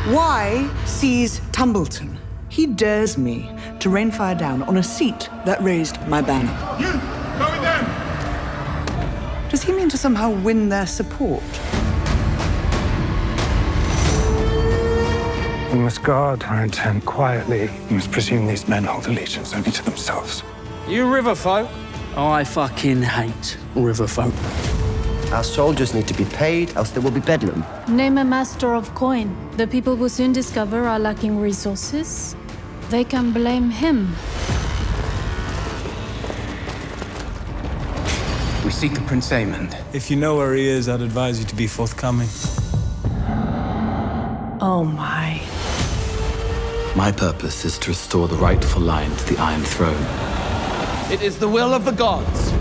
Why seize Tumbleton? He dares me to rain fire down on a seat that raised my banner. You! Go with them! Does he mean to somehow win their support? We must guard our intent quietly. We must presume these men hold allegiance only to themselves. You river folk? I fucking hate river folk. Our soldiers need to be paid, else there will be bedlam. Name a master of coin. The people will soon discover are lacking resources. They can blame him. We seek the Prince Aemond. If you know where he is, I'd advise you to be forthcoming. Oh my. My purpose is to restore the rightful line to the Iron Throne. It is the will of the gods